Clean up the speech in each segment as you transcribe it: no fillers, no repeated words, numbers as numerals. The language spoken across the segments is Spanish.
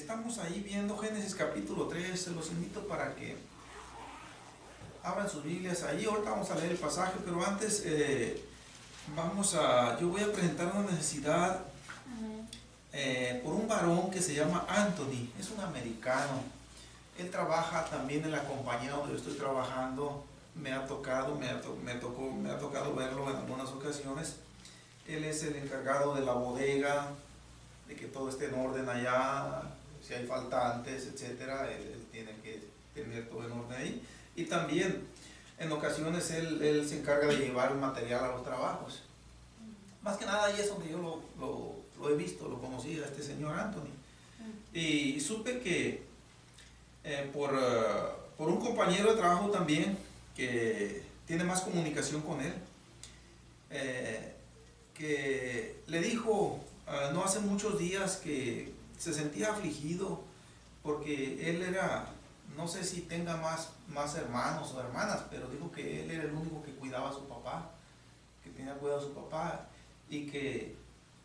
Estamos ahí viendo Génesis capítulo 3, se los invito para que abran sus Biblias ahí. Ahorita vamos a leer el pasaje, pero antes yo voy a presentar una necesidad por un varón que se llama Anthony, es un americano. Él trabaja también en la compañía donde yo estoy trabajando. Me ha tocado verlo en algunas ocasiones. Él es el encargado de la bodega, de que todo esté en orden allá, si hay faltantes, etcétera, él tiene que tener todo en orden ahí. Y también en ocasiones él se encarga de llevar el material a los trabajos. Más que nada ahí es donde yo lo he visto, lo conocí a este señor Anthony. Y supe que por un compañero de trabajo también, que tiene más comunicación con él, que le dijo no hace muchos días que se sentía afligido porque él era, no sé si tenga más hermanos o hermanas, pero dijo que él era el único que cuidaba a su papá, que tenía cuidado a su papá, y que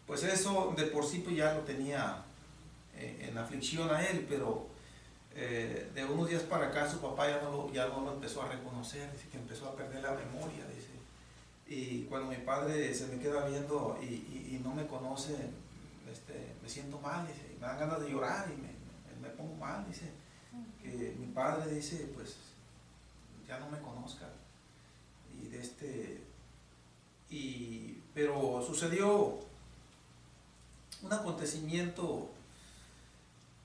pues eso de por sí pues ya lo tenía en aflicción a él, pero de unos días para acá su papá ya no lo empezó a reconocer, dice que empezó a perder la memoria, dice. Y cuando mi padre se me queda viendo y no me conoce, me siento mal, dice, me dan ganas de llorar y me pongo mal, dice, que mi padre, dice, pues ya no me conozca. Pero sucedió un acontecimiento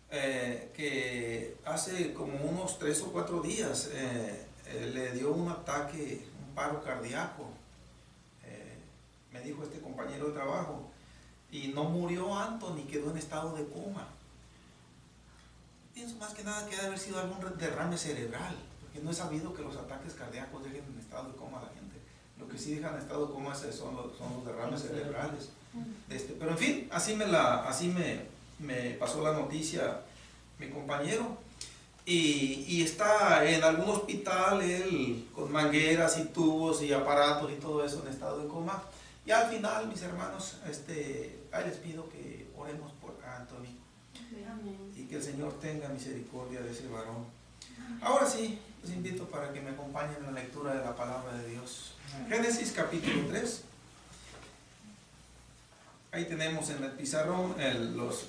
que hace como unos 3 o 4 días le dio un ataque, un paro cardíaco. Me dijo este compañero de trabajo, y no murió Anthony, quedó en estado de coma. Pienso más que nada que debe haber sido algún derrame cerebral, porque no he sabido que los ataques cardíacos dejen en estado de coma a la gente. Lo que sí dejan en estado de coma son los derrames cerebrales. Pero en fin, así me pasó la noticia mi compañero. Y está en algún hospital él con mangueras y tubos y aparatos y todo eso en estado de coma. Y al final, mis hermanos, ahí les pido que oremos por Anthony. Amén. Y que el Señor tenga misericordia de ese varón. Ahora sí, les invito para que me acompañen en la lectura de la palabra de Dios. Génesis capítulo 3. Ahí tenemos en el pizarrón los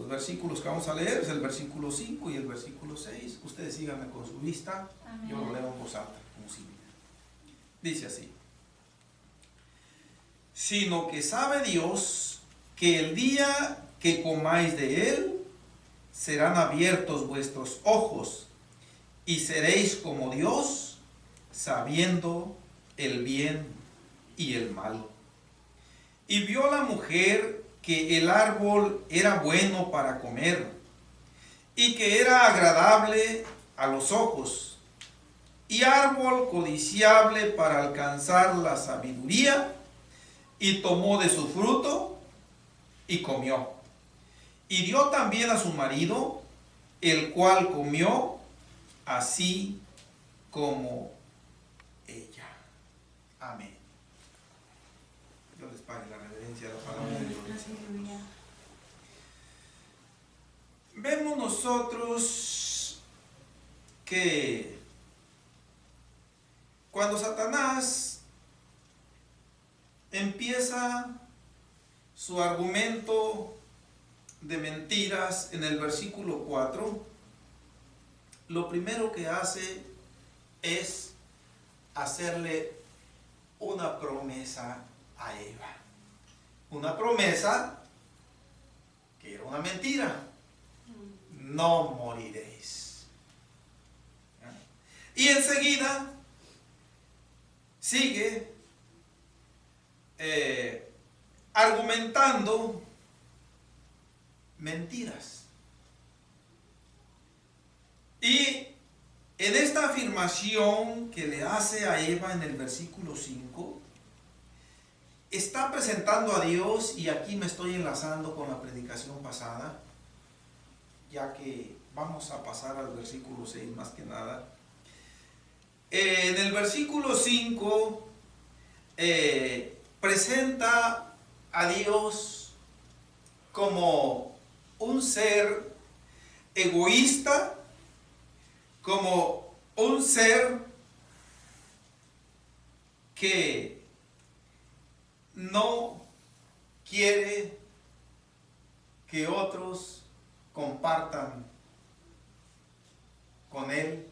versículos que vamos a leer, es el versículo 5 y el versículo 6. Ustedes síganme con su vista. Amén. Yo lo leo en voz alta, como siempre. Dice así: sino que sabe Dios que el día que comáis de él, serán abiertos vuestros ojos, y seréis como Dios, sabiendo el bien y el mal. Y vio la mujer que el árbol era bueno para comer, y que era agradable a los ojos, y árbol codiciable para alcanzar la sabiduría, y tomó de su fruto y comió. Y dio también a su marido, el cual comió así como ella. Amén. Dios les pague la reverencia de la palabra de Dios. Vemos nosotros que cuando Satanás empieza su argumento de mentiras en el versículo 4, lo primero que hace es hacerle una promesa a Eva. Una promesa que era una mentira. No moriréis. Y enseguida sigue argumentando mentiras. Y en esta afirmación que le hace a Eva en el versículo 5, está presentando a Dios, y aquí me estoy enlazando con la predicación pasada, ya que vamos a pasar al versículo 6 más que nada. En el versículo 5 presenta a Dios como un ser egoísta, como un ser que no quiere que otros compartan con él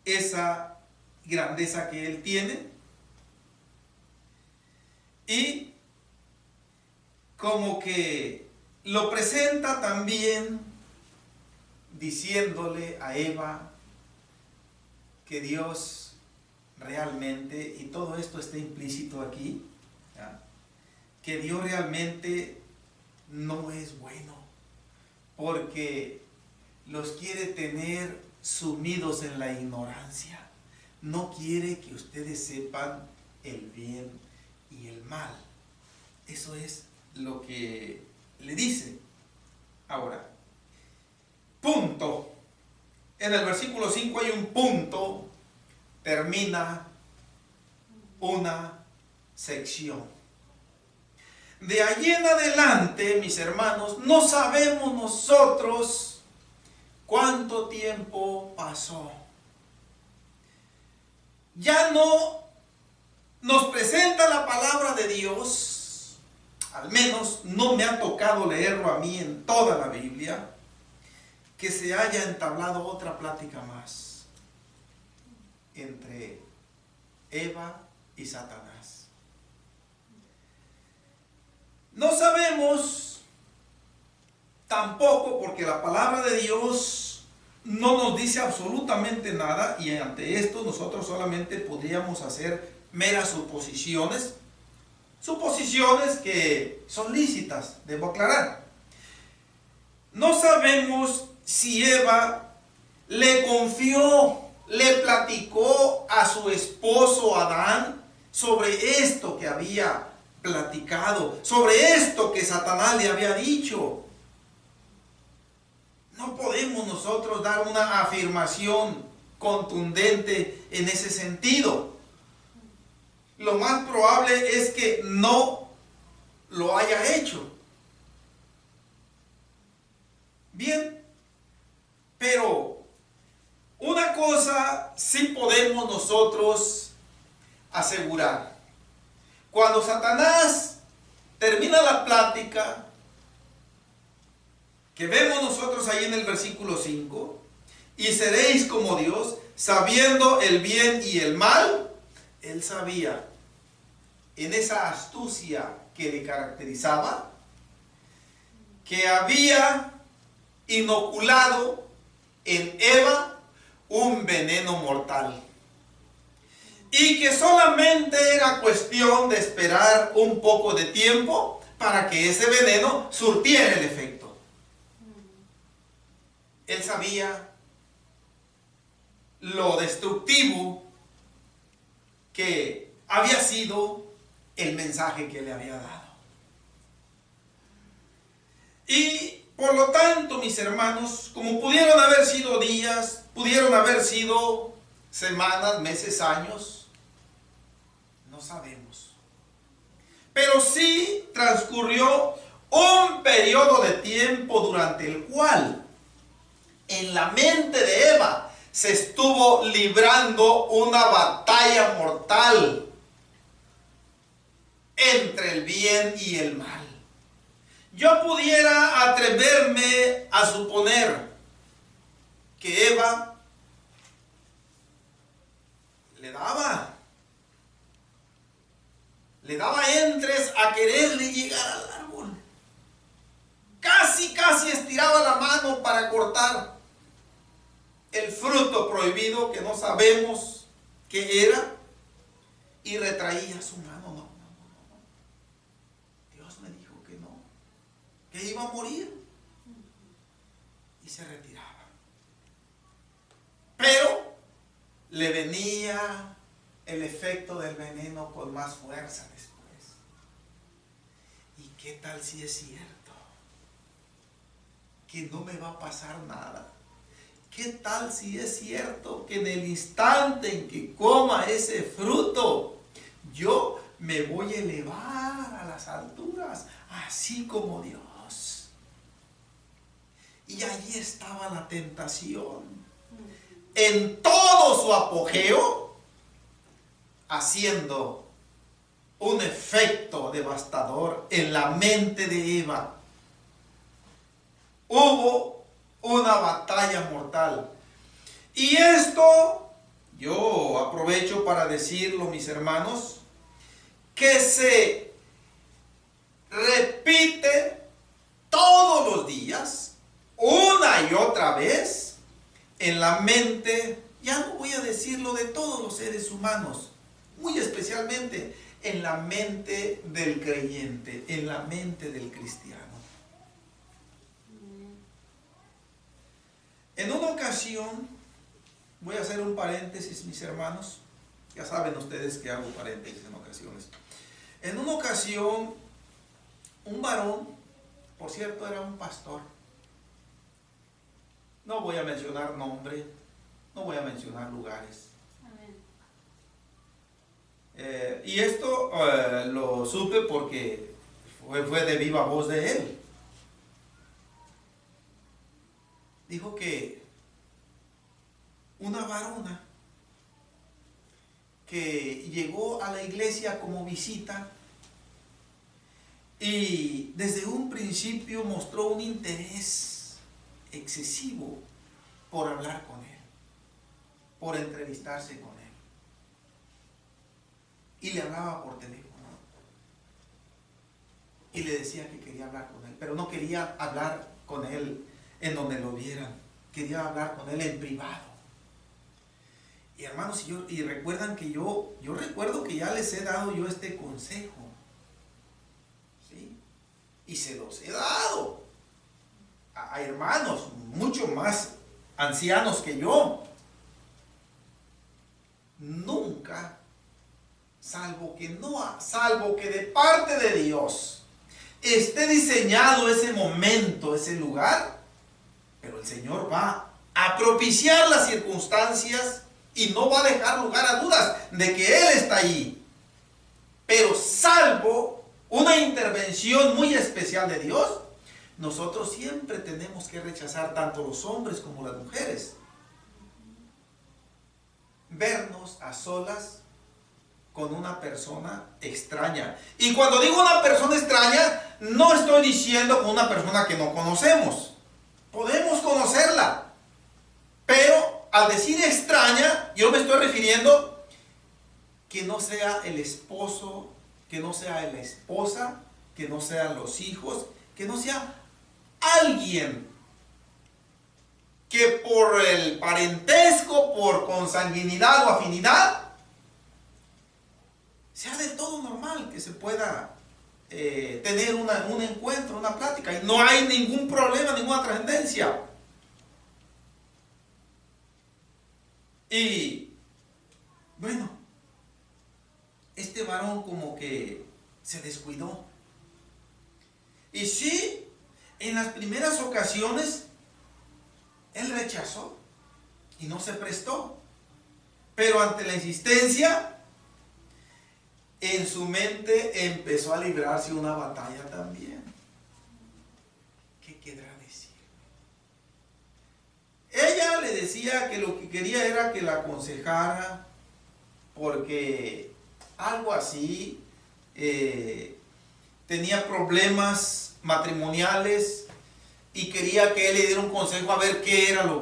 esa grandeza que él tiene, y como que lo presenta también diciéndole a Eva que Dios realmente, y todo esto está implícito aquí, ¿ya?, que Dios realmente no es bueno, porque los quiere tener sumidos en la ignorancia. No quiere que ustedes sepan el bien y el mal. Eso es lo que le dice. Ahora, punto. En el versículo 5 hay un punto, termina una sección. De allí en adelante, mis hermanos, no sabemos nosotros cuánto tiempo pasó. Ya no nos presenta la palabra de Dios, al menos no me ha tocado leerlo a mí en toda la Biblia, que se haya entablado otra plática más entre Eva y Satanás. No sabemos tampoco, porque la palabra de Dios no nos dice absolutamente nada, y ante esto nosotros solamente podríamos hacer meras suposiciones, suposiciones que son lícitas, debo aclarar. No sabemos si Eva le confió, le platicó a su esposo Adán sobre esto que había platicado, sobre esto que Satanás le había dicho. No podemos nosotros dar una afirmación contundente en ese sentido. Lo más probable es que no lo haya hecho. Bien, pero una cosa sí podemos nosotros asegurar. Cuando Satanás termina la plática, que vemos nosotros ahí en el versículo 5, y seréis como Dios, sabiendo el bien y el mal, él sabía, en esa astucia que le caracterizaba, que había inoculado en Eva un veneno mortal, y que solamente era cuestión de esperar un poco de tiempo para que ese veneno surtiera el efecto. Él sabía lo destructivo que había sido el mensaje que le había dado. Y por lo tanto, mis hermanos, como pudieron haber sido días, pudieron haber sido semanas, meses, años, no sabemos. Pero sí transcurrió un periodo de tiempo durante el cual en la mente de Eva se estuvo librando una batalla mortal entre el bien y el mal. Yo pudiera atreverme a suponer que Eva le daba entres a quererle llegar al árbol. Casi estiraba la mano para cortar el fruto prohibido, que no sabemos qué era, y retraía su mano. No. Dios me dijo que no, que iba a morir, y se retiraba. Pero le venía el efecto del veneno con más fuerza después. ¿Y qué tal si es cierto que no me va a pasar nada? ¿Qué tal si es cierto que en el instante en que coma ese fruto, yo me voy a elevar a las alturas, así como Dios? allí estaba la tentación, en todo su apogeo, haciendo un efecto devastador en la mente de Eva. Hubo una batalla mortal. Y esto, yo aprovecho para decirlo, mis hermanos, que se repite todos los días, una y otra vez, en la mente, ya no voy a decirlo de todos los seres humanos, muy especialmente en la mente del creyente, en la mente del cristiano. En una ocasión, voy a hacer un paréntesis, mis hermanos, ya saben ustedes que hago paréntesis en ocasiones. En una ocasión, un varón, por cierto, era un pastor. No voy a mencionar nombre, no voy a mencionar lugares. Y esto lo supe porque fue de viva voz de él. Dijo que una varona que llegó a la iglesia como visita y desde un principio mostró un interés excesivo por hablar con él, por entrevistarse con él. Y le hablaba por teléfono. Y le decía que quería hablar con él, pero no quería hablar con él en donde lo vieran. Quería hablar con él en privado. Y hermanos, y recuerdan que yo recuerdo que ya les he dado yo este consejo. ¿Sí? Y se los he dado a hermanos mucho más ancianos que yo. Nunca, salvo que de parte de Dios esté diseñado ese momento, ese lugar, pero el Señor va a propiciar las circunstancias y no va a dejar lugar a dudas de que Él está allí. Pero salvo una intervención muy especial de Dios, nosotros siempre tenemos que rechazar, tanto los hombres como las mujeres, vernos a solas con una persona extraña. Y cuando digo una persona extraña, no estoy diciendo con una persona que no conocemos. Podemos conocerla, pero al decir extraña, yo me estoy refiriendo que no sea el esposo, que no sea la esposa, que no sean los hijos, que no sea alguien que por el parentesco, por consanguinidad o afinidad, sea del todo normal que se pueda tener un encuentro, una plática, y no hay ningún problema, ninguna trascendencia. Y bueno, este varón como que se descuidó. Y sí, en las primeras ocasiones él rechazó y no se prestó. Pero ante la insistencia, en su mente empezó a librarse una batalla también. ¿Qué querrá decir? Ella le decía que lo que quería era que la aconsejara, porque algo así, tenía problemas matrimoniales y quería que él le diera un consejo a ver qué era lo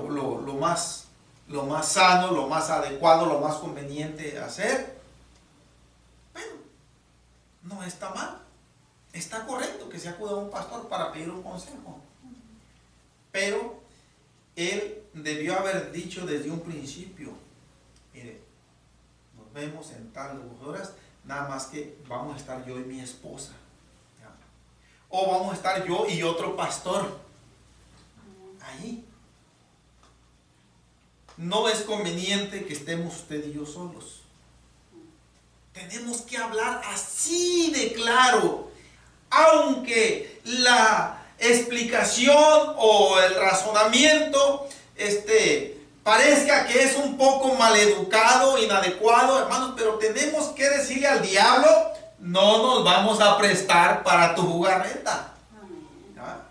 más sano, lo más adecuado, lo más conveniente hacer. Bueno, no está mal, está correcto que se acuda a un pastor para pedir un consejo, pero él debió haber dicho desde un principio: mire, nos vemos en tal horas, nada más que vamos a estar yo y mi esposa, ¿ya? O vamos a estar yo y otro pastor ahí. No es conveniente que estemos usted y yo solos. Tenemos que hablar así de claro, aunque la explicación o el razonamiento parezca que es un poco maleducado, inadecuado, hermanos, pero tenemos que decirle al diablo: no nos vamos a prestar para tu jugarreta. ¿Ya?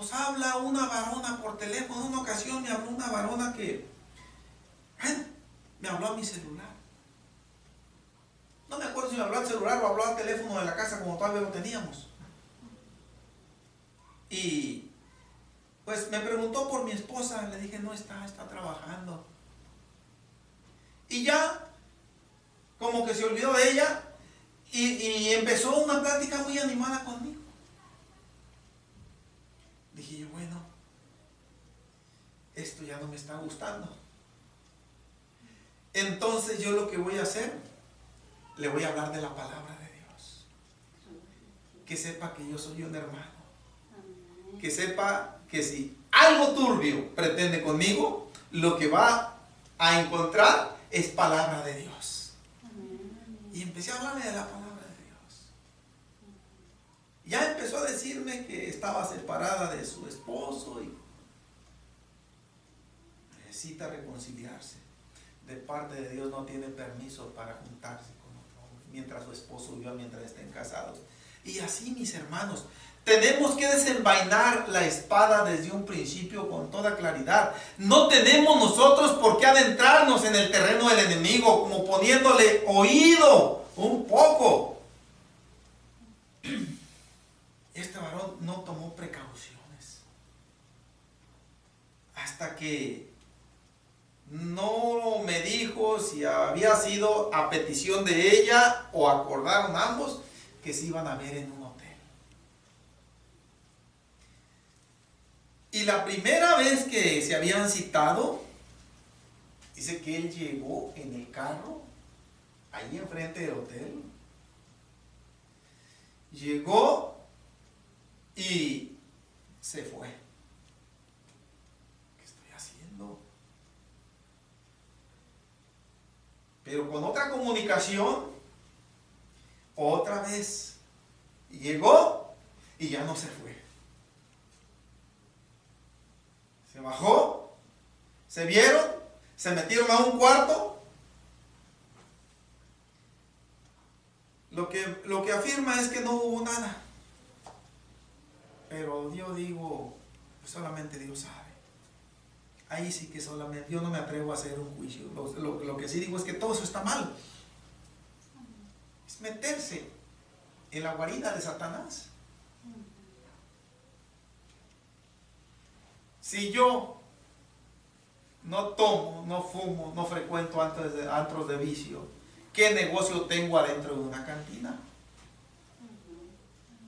nos habla una varona por teléfono. En una ocasión me habló una varona que me habló a mi celular. No me acuerdo si me habló al celular o habló al teléfono de la casa como todavía lo teníamos. Y pues me preguntó por mi esposa. Le dije, no está trabajando. Y ya como que se olvidó de ella y empezó una plática muy animada conmigo. Dije yo, bueno, esto ya no me está gustando. Entonces yo lo que voy a hacer, le voy a hablar de la palabra de Dios. Que sepa que yo soy un hermano. Que sepa que si algo turbio pretende conmigo, lo que va a encontrar es palabra de Dios. Y empecé a hablarle de la palabra de Dios. Ya empezó a decirme que estaba separada de su esposo y necesita reconciliarse. De parte de Dios no tiene permiso para juntarse con otro hombre, mientras su esposo viva, mientras estén casados. Y así, mis hermanos, tenemos que desenvainar la espada desde un principio con toda claridad. No tenemos nosotros por qué adentrarnos en el terreno del enemigo como poniéndole oído un poco. Este varón no tomó precauciones hasta que no me dijo si había sido a petición de ella o acordaron ambos que se iban a ver en un hotel. Y la primera vez que se habían citado, dice que él llegó en el carro, ahí enfrente del hotel. Llegó y se fue. ¿Qué estoy haciendo? Pero con otra comunicación, otra vez llegó y ya no se fue. Se bajó, se vieron, se metieron a un cuarto. Lo que afirma es que no hubo nada. Pero yo digo, pues solamente Dios sabe. Ahí sí que solamente, yo no me atrevo a hacer un juicio. Lo que sí digo es que todo eso está mal. Es meterse en la guarida de Satanás. Si yo no tomo, no fumo, no frecuento antros de vicio, ¿qué negocio tengo adentro de una cantina?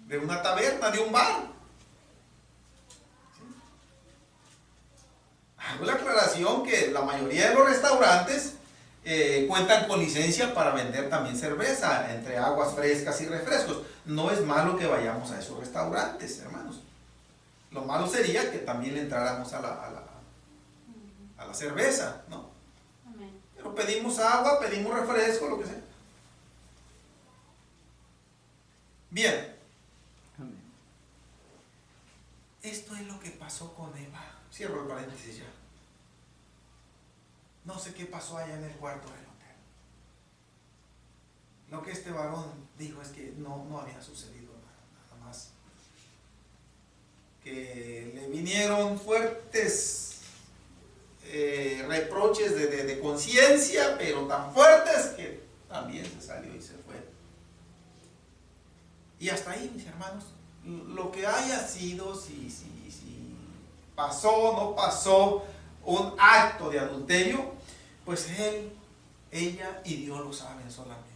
De una taberna, de un bar. Hago la aclaración que la mayoría de los restaurantes cuentan con licencia para vender también cerveza, entre aguas frescas y refrescos. No es malo que vayamos a esos restaurantes, hermanos. Lo malo sería que también le entráramos a la cerveza, ¿no? Pero pedimos agua, pedimos refresco, lo que sea. Bien. Esto es lo que pasó con Eva. Cierro el paréntesis ya. No sé qué pasó allá en el cuarto del hotel. Lo que este varón dijo es que no había sucedido nada más. Que le vinieron fuertes reproches de conciencia, pero tan fuertes que también se salió y se fue. Y hasta ahí, mis hermanos, lo que haya sido, si pasó o no pasó un acto de adulterio, pues él, ella y Dios lo saben solamente.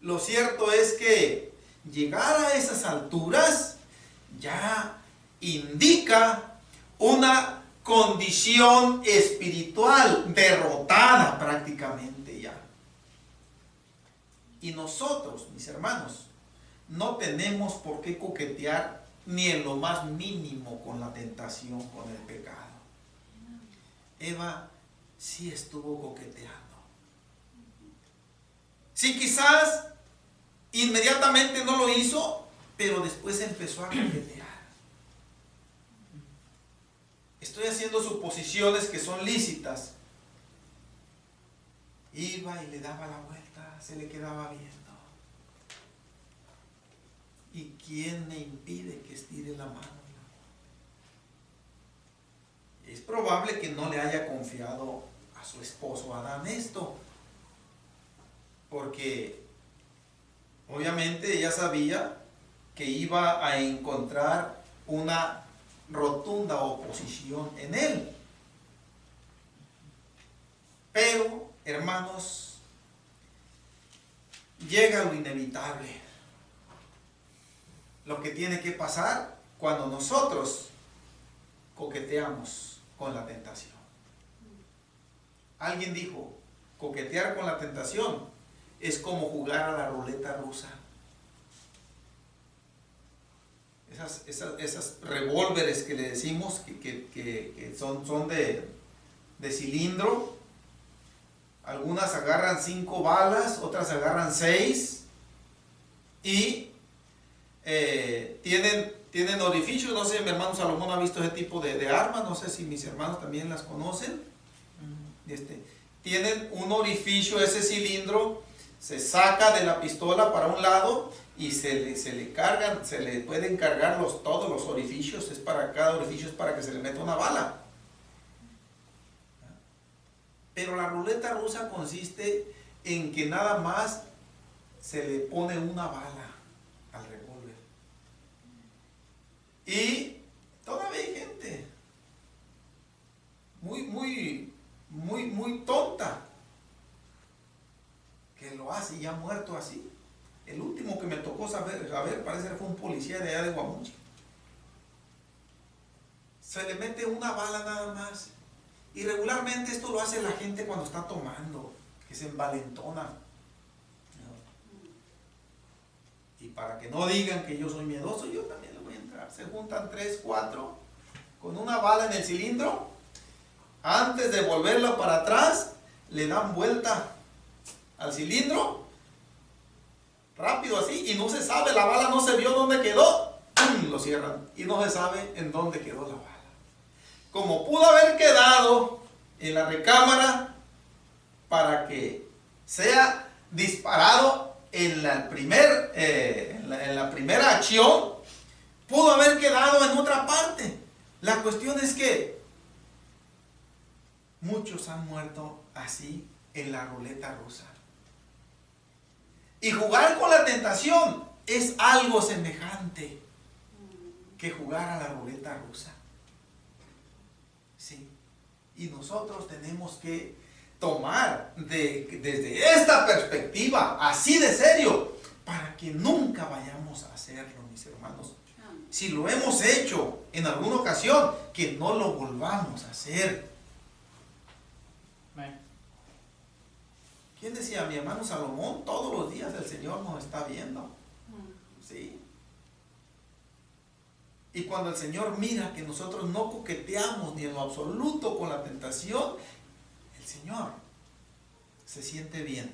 Lo cierto es que llegar a esas alturas ya indica una condición espiritual derrotada prácticamente ya. Y nosotros, mis hermanos, no tenemos por qué coquetear ni en lo más mínimo con la tentación, con el pecado. Eva sí estuvo coqueteando. Sí, quizás inmediatamente no lo hizo, pero después empezó a coquetear. Estoy haciendo suposiciones que son lícitas. Iba y le daba la vuelta, se le quedaba viendo. ¿Y quién me impide que estire la mano? es probable que no le haya confiado a su esposo Adán esto, porque obviamente ella sabía que iba a encontrar una rotunda oposición en él. Pero, hermanos, llega lo inevitable, lo que tiene que pasar cuando nosotros coqueteamos con la tentación. Alguien dijo, coquetear con la tentación es como jugar a la ruleta rusa. Esas revólveres que le decimos que son de cilindro. Algunas agarran 5 balas, otras agarran 6 y tienen orificios. No sé, mi hermano Salomón ha visto ese tipo de armas, no sé si mis hermanos también las conocen. Tienen un orificio, ese cilindro se saca de la pistola para un lado y se le pueden cargar todos los orificios. Cada orificio es para que se le meta una bala. Pero la ruleta rusa consiste en que nada más se le pone una bala al revólver. Y todavía hay gente muy tonta que lo hace y ha muerto así. El último que me tocó saber parece que fue un policía de allá de Guamuchi. Se le mete una bala nada más. Y regularmente esto lo hace la gente cuando está tomando, que se envalentona. Y para que no digan que yo soy miedoso, yo también le voy a entrar. Se juntan 3, 4 con una bala en el cilindro. Antes de volverla para atrás, le dan vuelta al cilindro. Rápido así, y no se sabe, la bala no se vio dónde quedó. ¡Pum! Lo cierran. Y no se sabe en dónde quedó la bala. Como pudo haber quedado en la recámara para que sea disparado en la primera acción, pudo haber quedado en otra parte. La cuestión es que muchos han muerto así en la ruleta rusa. Y jugar con la tentación es algo semejante que jugar a la ruleta rusa. Sí. Y nosotros tenemos que tomar desde esta perspectiva, así de serio, para que nunca vayamos a hacerlo, mis hermanos. Si lo hemos hecho en alguna ocasión, que no lo volvamos a hacer. ¿Quién decía? Mi hermano Salomón, todos los días el Señor nos está viendo. Sí. Y cuando el Señor mira que nosotros no coqueteamos ni en lo absoluto con la tentación, el Señor se siente bien.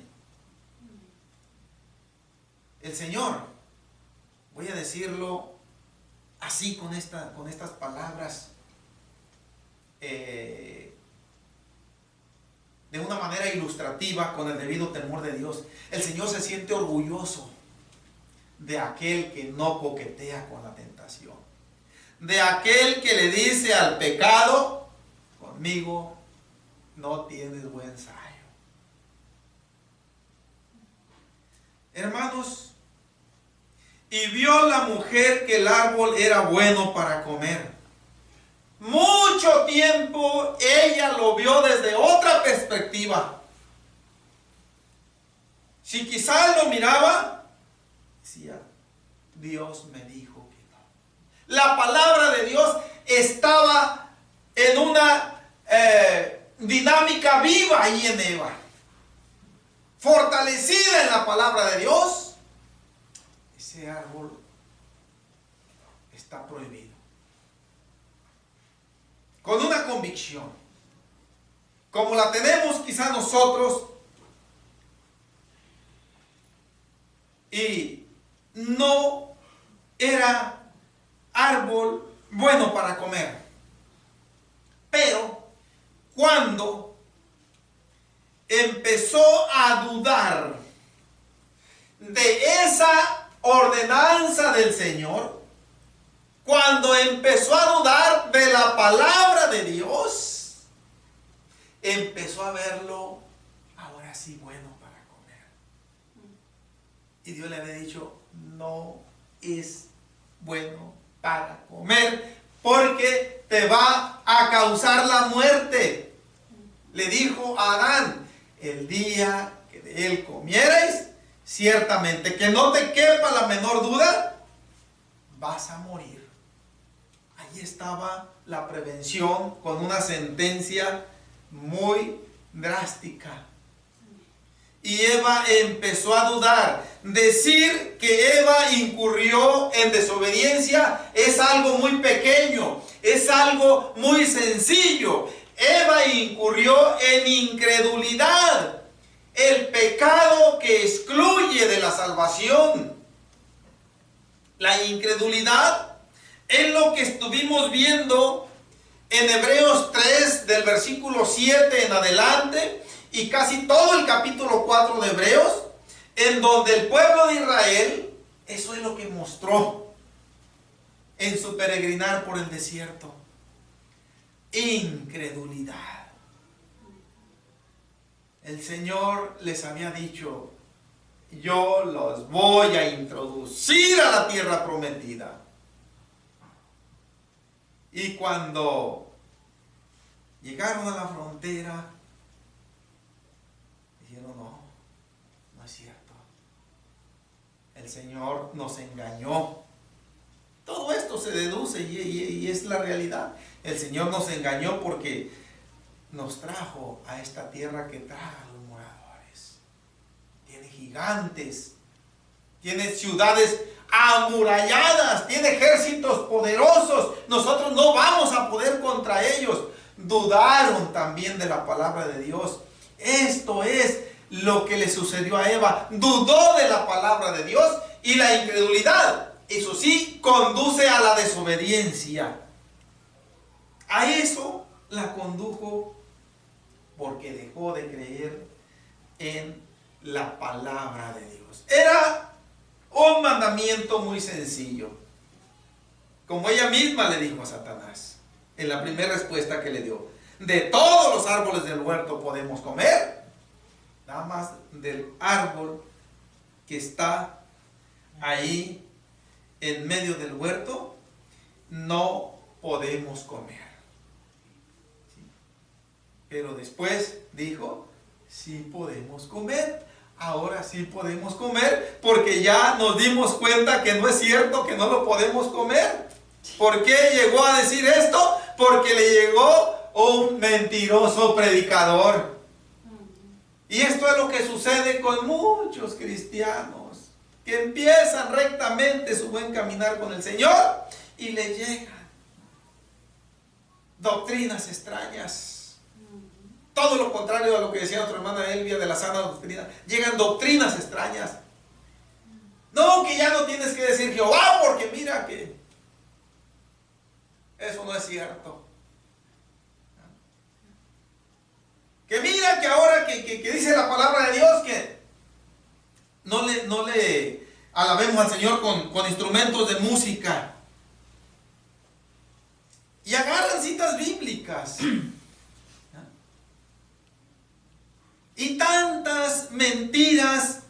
El Señor, voy a decirlo así con estas palabras, de una manera ilustrativa, con el debido temor de Dios. El Señor se siente orgulloso de aquel que no coquetea con la tentación. De aquel que le dice al pecado, conmigo no tienes buen sayo. Hermanos, y vio la mujer que el árbol era bueno para comer. Mucho tiempo ella lo vio desde otra perspectiva. Si quizás lo miraba, decía, Dios me dijo que no. La palabra de Dios estaba en una dinámica viva ahí en Eva. Fortalecida en la palabra de Dios, ese árbol está prohibido. Con una convicción, como la tenemos quizá nosotros, y no era árbol bueno para comer. Pero cuando empezó a dudar de esa ordenanza del Señor, cuando empezó a dudar de la palabra de Dios, empezó a verlo ahora sí bueno para comer. Y Dios le había dicho, no es bueno para comer porque te va a causar la muerte. Le dijo a Adán, el día que de él comierais, ciertamente que no te quepa la menor duda, vas a morir. Ahí estaba la prevención con una sentencia muy drástica. Y Eva empezó a dudar. Decir que Eva incurrió en desobediencia es algo muy pequeño, es algo muy sencillo. Eva incurrió en incredulidad, el pecado que excluye de la salvación. La incredulidad es lo que estuvimos viendo en Hebreos 3, del versículo 7 en adelante, y casi todo el capítulo 4 de Hebreos, en donde el pueblo de Israel, eso es lo que mostró en su peregrinar por el desierto. Incredulidad. El Señor les había dicho, yo los voy a introducir a la tierra prometida. Y cuando llegaron a la frontera, dijeron, no es cierto. El Señor nos engañó. Todo esto se deduce y es la realidad. El Señor nos engañó porque nos trajo a esta tierra que traga a los moradores. Tiene gigantes, tiene ciudades amuralladas, tiene ejércitos poderosos. Nosotros no vamos a poder contra ellos. Dudaron también de la palabra de Dios. Esto es lo que le sucedió a Eva. Dudó de la palabra de Dios, y la incredulidad, eso sí, conduce a la desobediencia. A eso la condujo porque dejó de creer en la palabra de Dios. Era un mandamiento muy sencillo, como ella misma le dijo a Satanás en la primera respuesta que le dio: de todos los árboles del huerto podemos comer, nada más del árbol que está ahí en medio del huerto no podemos comer. ¿Sí? Pero después dijo, sí podemos comer. Ahora sí podemos comer, porque ya nos dimos cuenta que no es cierto que no lo podemos comer. ¿Por qué llegó a decir esto? Porque le llegó un mentiroso predicador. Y esto es lo que sucede con muchos cristianos, que empiezan rectamente su buen caminar con el Señor y le llegan doctrinas extrañas. Todo lo contrario a lo que decía nuestra hermana Elvia de la sana doctrina. Llegan doctrinas extrañas. No, que ya no tienes que decir Jehová, porque mira que eso no es cierto. Que mira que ahora que dice la palabra de Dios que no le alabemos al Señor con instrumentos de música. Y agarran citas bíblicas. Y tantas mentiras.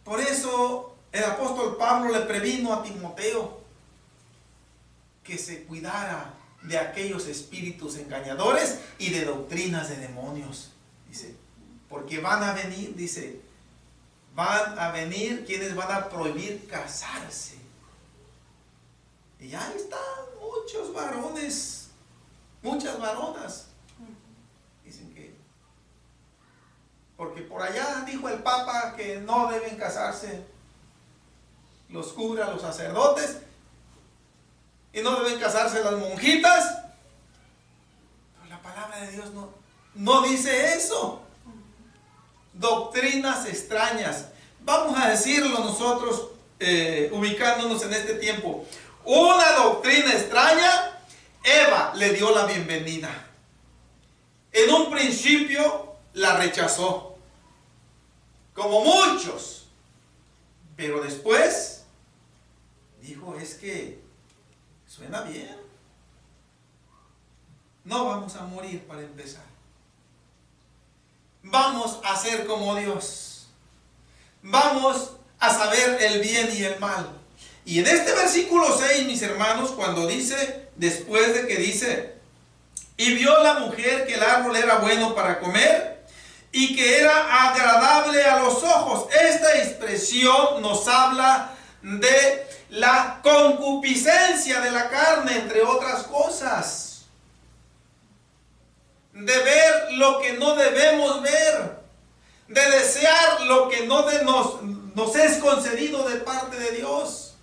Por eso el apóstol Pablo le previno a Timoteo que se cuidara de aquellos espíritus engañadores y de doctrinas de demonios. Dice, porque van a venir, dice, van a venir quienes van a prohibir casarse. Y ahí están muchos varones, muchas varonas. Dicen que, porque por allá dijo el Papa que no deben casarse los curas, los sacerdotes, y no deben casarse las monjitas. Pero la palabra de Dios no dice eso. Doctrinas extrañas. Vamos a decirlo nosotros, ubicándonos en este tiempo. Una doctrina extraña, Eva le dio la bienvenida. En un principio la rechazó, como muchos. Pero después dijo, es que Suena bien. No vamos a morir para empezar. Vamos a ser como Dios. Vamos a saber el bien y el mal. Y en este versículo 6, mis hermanos, cuando dice, después de que dice, y vio la mujer que el árbol era bueno para comer y que era agradable a los ojos. Esta expresión nos habla de la concupiscencia de la carne, entre otras cosas. De ver lo que no debemos ver. De desear lo que no nos es concedido de parte de Dios.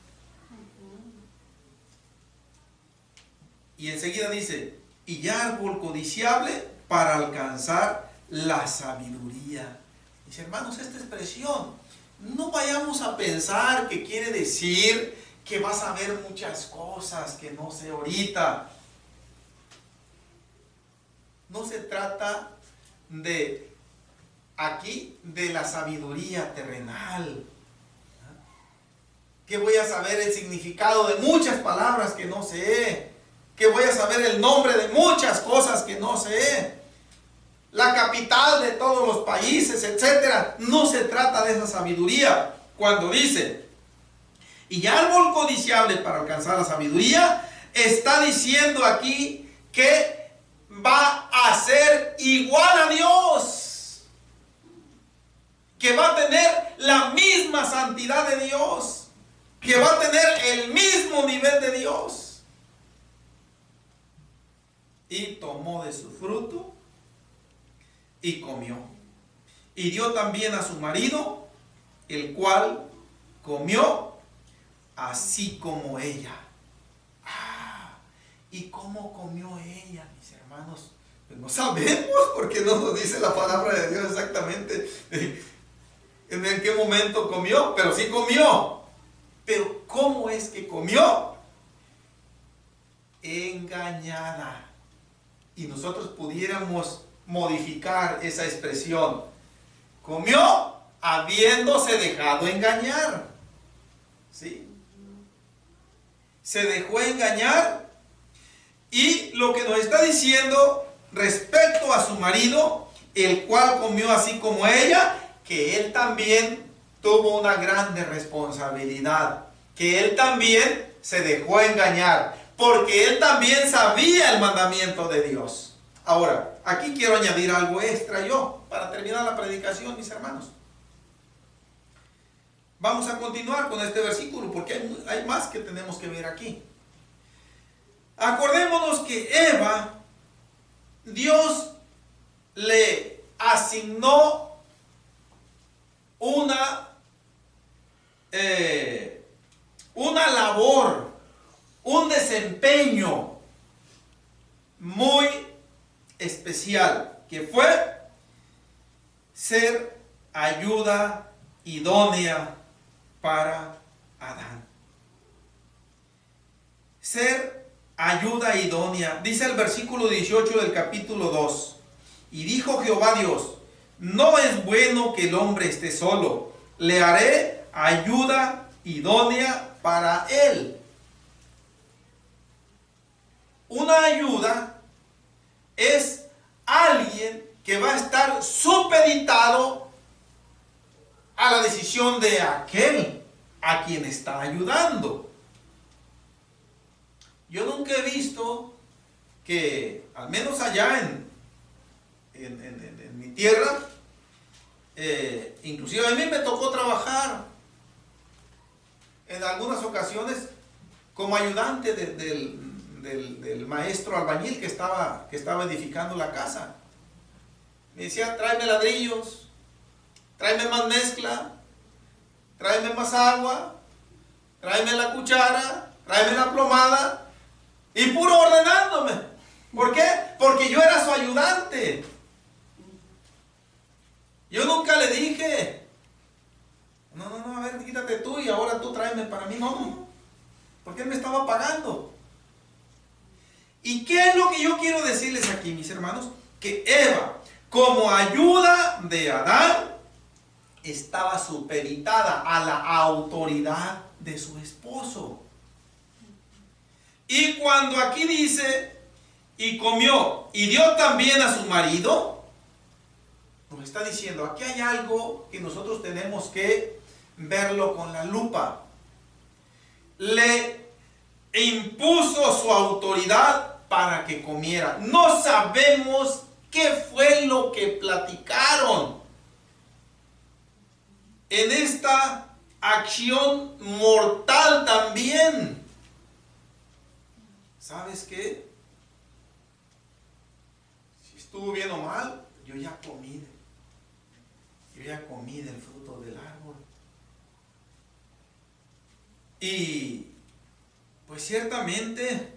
Y enseguida dice, y árbol codiciable para alcanzar la sabiduría. Mis hermanos, esta expresión, no vayamos a pensar que quiere decir que vas a ver muchas cosas que no sé ahorita. No se trata de aquí de la sabiduría terrenal. Que voy a saber el significado de muchas palabras que no sé. Que voy a saber el nombre de muchas cosas que no sé. La capital de todos los países, etc. No se trata de esa sabiduría. Cuando dice, y árbol codiciable para alcanzar la sabiduría, está diciendo aquí que va a ser igual a Dios. Que va a tener la misma santidad de Dios. Que va a tener el mismo nivel de Dios. Y tomó de su fruto y comió. Y dio también a su marido, el cual comió así como ella. ¿Y cómo comió ella, mis hermanos? Pues no sabemos, porque no nos dice la palabra de Dios exactamente en qué momento comió, pero sí comió. Pero ¿cómo es que comió? Engañada. Y nosotros pudiéramos modificar esa expresión. Comió habiéndose dejado engañar. ¿Sí? Se dejó engañar. Y lo que nos está diciendo respecto a su marido, el cual comió así como ella, que él también tuvo una grande responsabilidad. Que él también se dejó engañar. Porque él también sabía el mandamiento de Dios. Ahora, aquí quiero añadir algo extra yo, para terminar la predicación, mis hermanos. Vamos a continuar con este versículo, porque hay más que tenemos que ver aquí. Acordémonos que Eva, Dios le asignó una labor, un desempeño muy especial, que fue ser ayuda idónea para Adán. Ser ayuda idónea. Dice el versículo 18 del capítulo 2. Y dijo Jehová Dios, no es bueno que el hombre esté solo, le haré ayuda idónea para él. Una ayuda es alguien que va a estar supeditado a la decisión de aquel a quien está ayudando. Yo nunca he visto que, al menos allá en mi tierra, inclusive a mí me tocó trabajar en algunas ocasiones como ayudante del maestro albañil que estaba edificando la casa. Me decía, tráeme ladrillos, tráeme más mezcla, tráeme más agua, tráeme la cuchara, tráeme la plomada, y puro ordenándome. ¿Por qué? Porque yo era su ayudante. Yo nunca le dije, no, a ver, quítate tú y ahora tú tráeme para mí. No, porque él me estaba pagando. ¿Y qué es lo que yo quiero decirles aquí, mis hermanos? Que Eva, como ayuda de Adán, estaba supeditada a la autoridad de su esposo. Y cuando aquí dice, y comió, y dio también a su marido, nos está diciendo, aquí hay algo que nosotros tenemos que verlo con la lupa. Le impuso su autoridad para que comiera. No sabemos qué fue lo que platicaron en esta acción mortal también. ¿Sabes qué? Si estuvo bien o mal, yo ya comí del fruto del árbol. Y pues ciertamente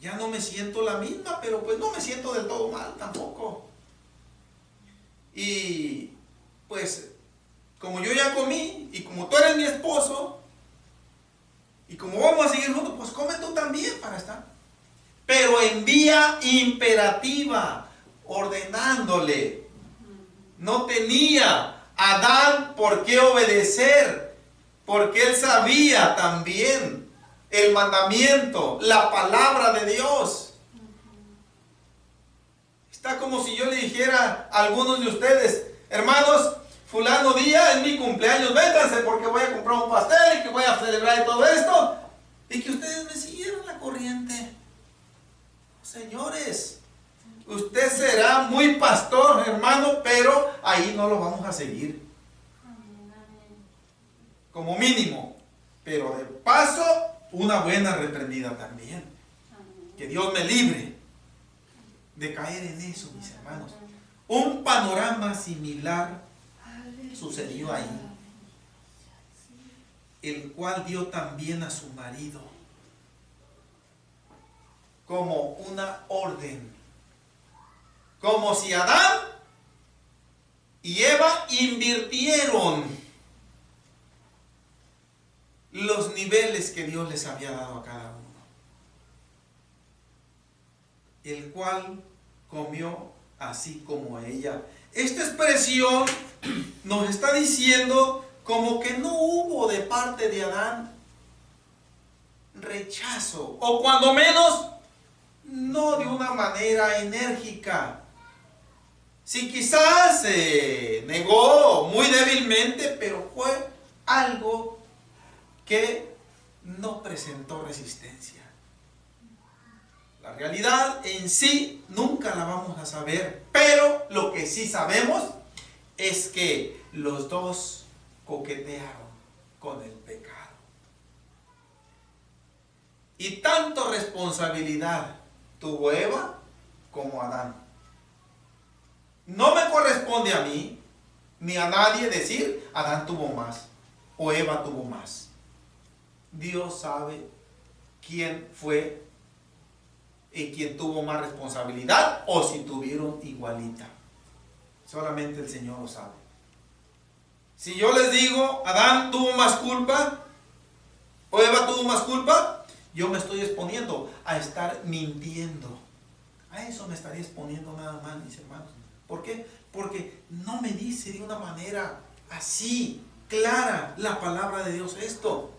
ya no me siento la misma, pero pues no me siento del todo mal tampoco. Y pues como yo ya comí y como tú eres mi esposo y como vamos a seguir juntos, pues come tú también para estar. Pero en vía imperativa, ordenándole. No tenía Adán por qué obedecer, porque él sabía también el mandamiento, la palabra de Dios. Está como si yo le dijera a algunos de ustedes, hermanos, fulano día es mi cumpleaños, vénganse porque voy a comprar un pastel y que voy a celebrar todo esto, y que ustedes me siguieran la corriente. Señores, usted será muy pastor, hermano, pero ahí no lo vamos a seguir. Como mínimo. Pero de paso, una buena reprendida también. Que Dios me libre de caer en eso, mis hermanos. Un panorama similar sucedió ahí, el cual dio también a su marido como una orden, como si Adán y Eva invirtieron los niveles que Dios les había dado a cada uno, el cual comió así como ella. Esta expresión nos está diciendo como que no hubo de parte de Adán rechazo, o cuando menos no de una manera enérgica. Si quizás se negó muy débilmente, pero fue algo que no presentó resistencia. La realidad en sí nunca la vamos a saber, pero lo que sí sabemos es que los dos coquetearon con el pecado. Y tanto responsabilidad tuvo Eva como Adán. No me corresponde a mí ni a nadie decir Adán tuvo más o Eva tuvo más. Dios sabe quién fue y quién tuvo más responsabilidad o si tuvieron igualita. Solamente el Señor lo sabe. Si yo les digo Adán tuvo más culpa o Eva tuvo más culpa, yo me estoy exponiendo a estar mintiendo. A eso me estaría exponiendo nada más, mis hermanos. ¿Por qué? Porque no me dice de una manera así, clara, la palabra de Dios esto.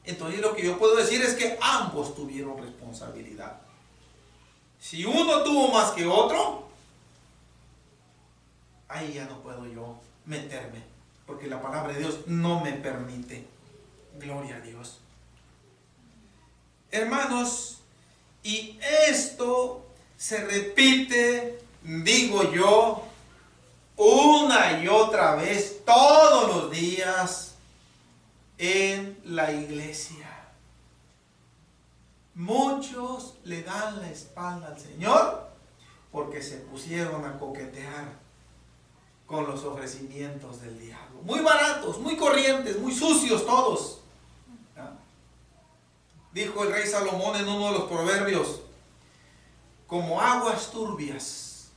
Entonces lo que yo puedo decir es que ambos tuvieron responsabilidad. Si uno tuvo más que otro, ahí ya no puedo yo meterme, porque la palabra de Dios no me permite. Gloria a Dios. Hermanos, y esto se repite, digo yo, una y otra vez, todos los días en la iglesia. Muchos le dan la espalda al Señor porque se pusieron a coquetear con los ofrecimientos del diablo. Muy baratos, muy corrientes, muy sucios todos. ¿Ah? Dijo el rey Salomón en uno de los proverbios, como aguas turbias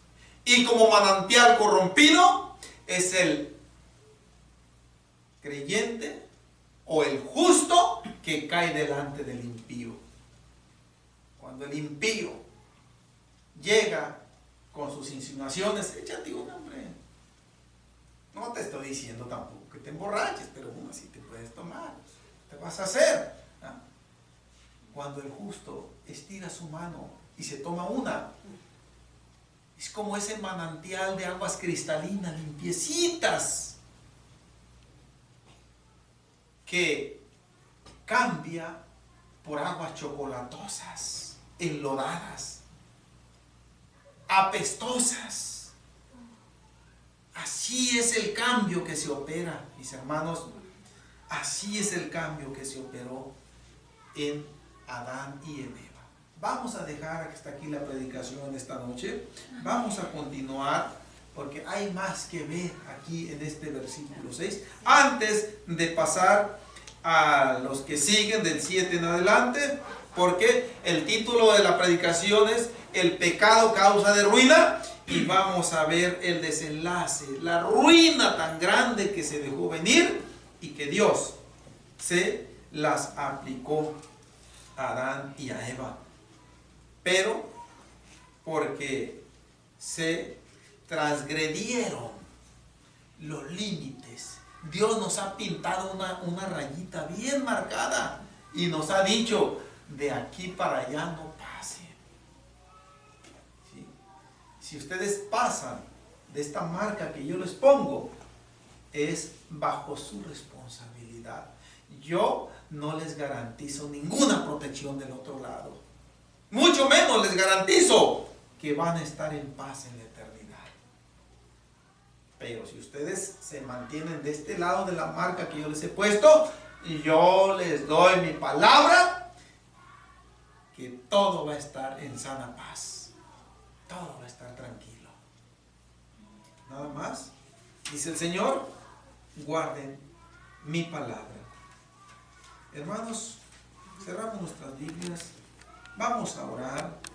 y como manantial corrompido es el creyente o el justo que cae delante del impío. Cuando el impío llega con sus insinuaciones, échate un hombre. No te estoy diciendo tampoco que te emborraches, pero uno sí te puedes tomar. Te vas a hacer. cuando el justo estira su mano y se toma una, es como ese manantial de aguas cristalinas, limpiecitas, que cambia por aguas chocolatosas, enlodadas, apestosas. Así es el cambio que se opera, mis hermanos. Así es el cambio que se operó en Adán y en Eva. Vamos a dejar hasta aquí la predicación esta noche. Vamos a continuar porque hay más que ver aquí en este versículo 6. Antes de pasar a los que siguen del 7 en adelante, porque el título de la predicación es El pecado causa de ruina, y vamos a ver el desenlace, la ruina tan grande que se dejó venir y que Dios se las aplicó a Adán y a Eva, pero porque se transgredieron los límites. Dios nos ha pintado una rayita bien marcada y nos ha dicho: de aquí para allá no pase. ¿Sí? Si ustedes pasan de esta marca que yo les pongo, es bajo su responsabilidad. Yo no les garantizo ninguna protección del otro lado. Mucho menos les garantizo que van a estar en paz en la eternidad. Pero si ustedes se mantienen de este lado de la marca que yo les he puesto, yo les doy mi palabra que todo va a estar en sana paz. Todo va a estar tranquilo. Nada más. Dice el Señor: guarden mi palabra. Hermanos, cerramos nuestras Biblias. Vamos a orar.